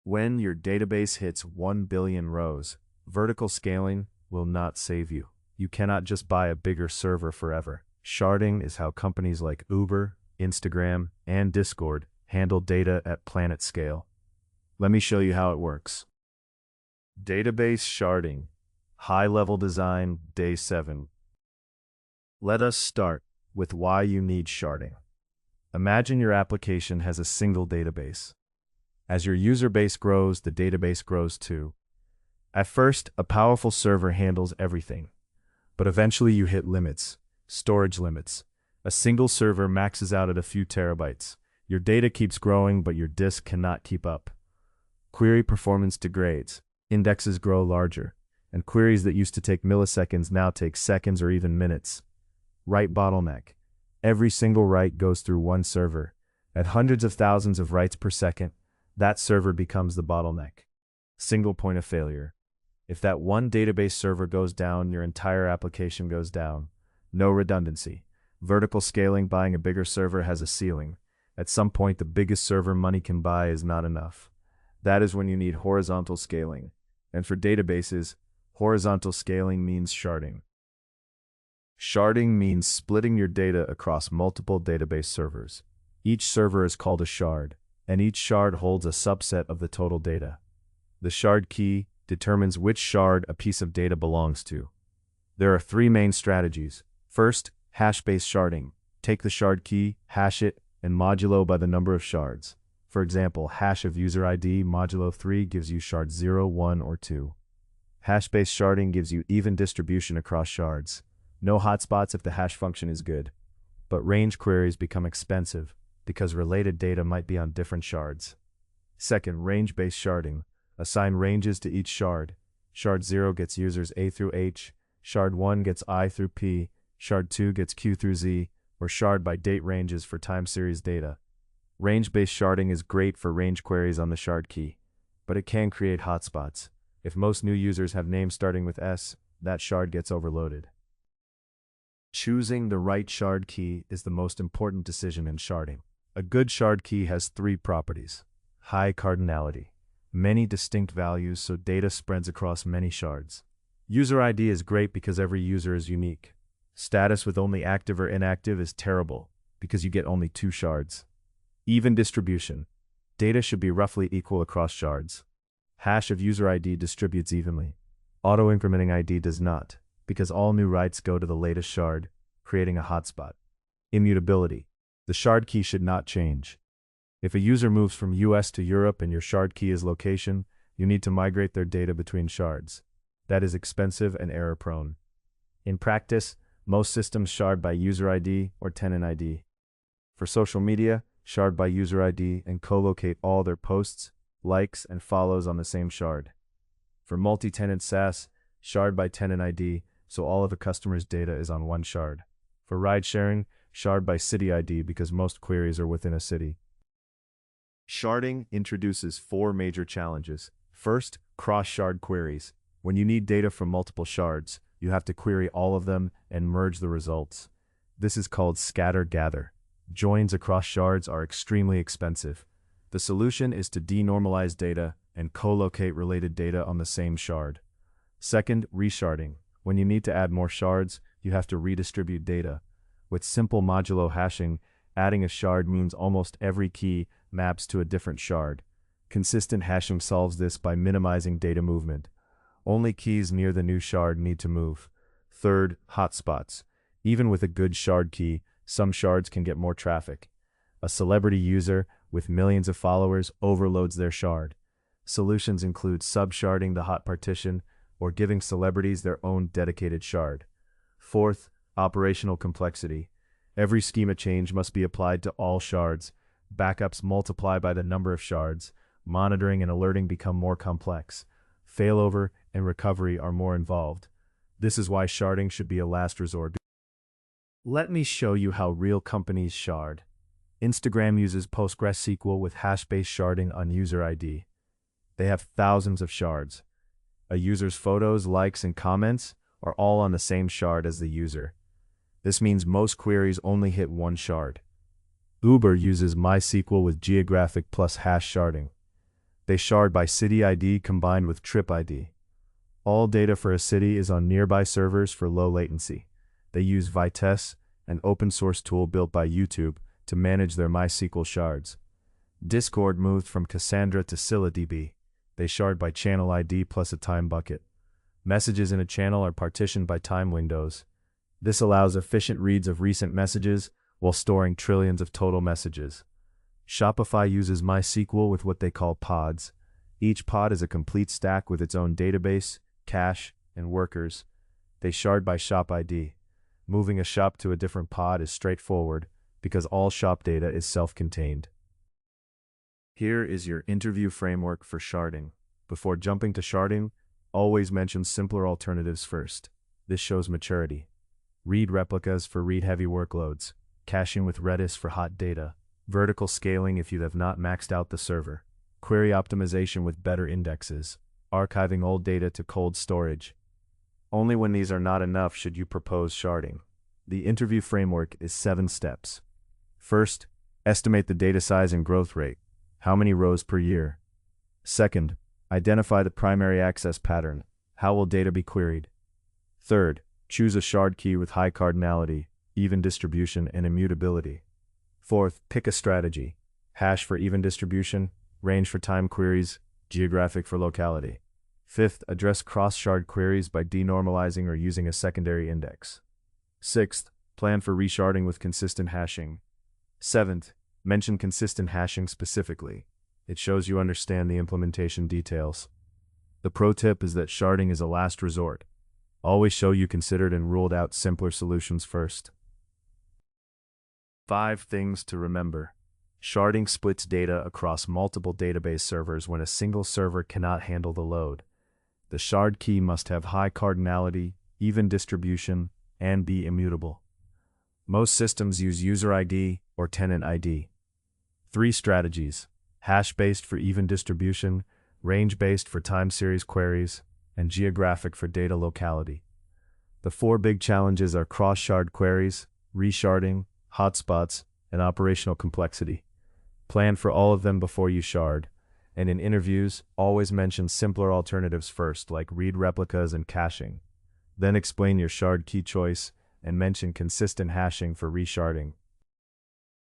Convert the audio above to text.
When your database hits 1 billion rows, vertical scaling will not save you. You cannot just buy a bigger server forever. Sharding is how companies like Uber, Instagram, and Discord handle data at planet scale. Let me show you how it works. Database sharding. High-level design, day 7. Let us start with why you need sharding. Imagine your application has a single database. As your user base grows, the database grows too. At first, a powerful server handles everything. But eventually you hit limits, storage limits. A single server maxes out at a few terabytes. Your data keeps growing, but your disk cannot keep up. Query performance degrades. Indexes grow larger, and queries that used to take milliseconds now take seconds or even minutes. Write bottleneck. Every single write goes through one server. At hundreds of thousands of writes per second, that server becomes the bottleneck. Single point of failure. If that one database server goes down, your entire application goes down. No redundancy. Vertical scaling, buying a bigger server has a ceiling. At some point, the biggest server money can buy is not enough. That is when you need horizontal scaling. And for databases, horizontal scaling means sharding. Sharding means splitting your data across multiple database servers. Each server is called a shard, and each shard holds a subset of the total data. The shard key determines which shard a piece of data belongs to. There are 3 main strategies. First, hash-based sharding. Take the shard key, hash it, and modulo by the number of shards. For example, hash of user ID modulo 3 gives you shard 0, 1, or 2. Hash-based sharding gives you even distribution across shards. No hotspots if the hash function is good. But range queries become expensive because related data might be on different shards. Second, range-based sharding. Assign ranges to each shard. Shard 0 gets users A through H, shard 1 gets I through P, shard 2 gets Q through Z, or shard by date ranges for time series data. Range-based sharding is great for range queries on the shard key, but it can create hotspots. If most new users have names starting with S, that shard gets overloaded. Choosing the right shard key is the most important decision in sharding. A good shard key has 3 properties. High cardinality. Many distinct values so data spreads across many shards. User ID is great because every user is unique. Status with only active or inactive is terrible because you get only 2 shards. Even distribution. Data should be roughly equal across shards. Hash of user ID distributes evenly. Auto-incrementing ID does not, because all new writes go to the latest shard, creating a hotspot. Immutability. The shard key should not change. If a user moves from US to Europe and your shard key is location, you need to migrate their data between shards. That is expensive and error-prone. In practice, most systems shard by user ID or tenant ID. For social media, shard by user ID and co-locate all their posts, likes, and follows on the same shard. For multi-tenant SaaS, shard by tenant ID, so all of a customer's data is on one shard. For ride-sharing, shard by city ID because most queries are within a city. Sharding introduces 4 major challenges. First, cross-shard queries. When you need data from multiple shards, you have to query all of them and merge the results. This is called scatter-gather. Joins across shards are extremely expensive. The solution is to denormalize data and co-locate related data on the same shard. Second, resharding. When you need to add more shards, you have to redistribute data. With simple modulo hashing, adding a shard means almost every key maps to a different shard. Consistent hashing solves this by minimizing data movement. Only keys near the new shard need to move. Third, hotspots. Even with a good shard key, some shards can get more traffic. A celebrity user with millions of followers overloads their shard. Solutions include sub-sharding the hot partition or giving celebrities their own dedicated shard. Fourth, operational complexity. Every schema change must be applied to all shards. Backups multiply by the number of shards. Monitoring and alerting become more complex. Failover and recovery are more involved. This is why sharding should be a last resort. Let me show you how real companies shard. Instagram uses PostgreSQL with hash-based sharding on user ID. They have thousands of shards. A user's photos, likes, and comments are all on the same shard as the user. This means most queries only hit one shard. Uber uses MySQL with geographic plus hash sharding. They shard by city ID combined with trip ID. All data for a city is on nearby servers for low latency. They use Vitesse, an open-source tool built by YouTube, to manage their MySQL shards. Discord moved from Cassandra to ScyllaDB. They shard by channel ID plus a time bucket. Messages in a channel are partitioned by time windows. This allows efficient reads of recent messages while storing trillions of total messages. Shopify uses MySQL with what they call pods. Each pod is a complete stack with its own database, cache, and workers. They shard by shop ID. Moving a shop to a different pod is straightforward because all shop data is self-contained. Here is your interview framework for sharding. Before jumping to sharding, always mention simpler alternatives first. This shows maturity. Read replicas for read-heavy workloads. Caching with Redis for hot data. Vertical scaling if you have not maxed out the server. Query optimization with better indexes. Archiving old data to cold storage. Only when these are not enough should you propose sharding. The interview framework is 7 steps. First, estimate the data size and growth rate. How many rows per year? Second, identify the primary access pattern. How will data be queried? Third, choose a shard key with high cardinality, even distribution, and immutability. Fourth, pick a strategy. Hash for even distribution, range for time queries, geographic for locality. Fifth, address cross-shard queries by denormalizing or using a secondary index. Sixth, plan for resharding with consistent hashing. Seventh, mention consistent hashing specifically. It shows you understand the implementation details. The pro tip is that sharding is a last resort. Always show you considered and ruled out simpler solutions first. 5 things to remember. Sharding splits data across multiple database servers when a single server cannot handle the load. The shard key must have high cardinality, even distribution, and be immutable. Most systems use user ID or tenant ID. 3 strategies: hash-based for even distribution, range-based for time series queries, and geographic for data locality. The 4 big challenges are cross-shard queries, resharding, hotspots, and operational complexity. Plan for all of them before you shard, and in interviews, always mention simpler alternatives first, like read replicas and caching. Then explain your shard key choice and mention consistent hashing for resharding.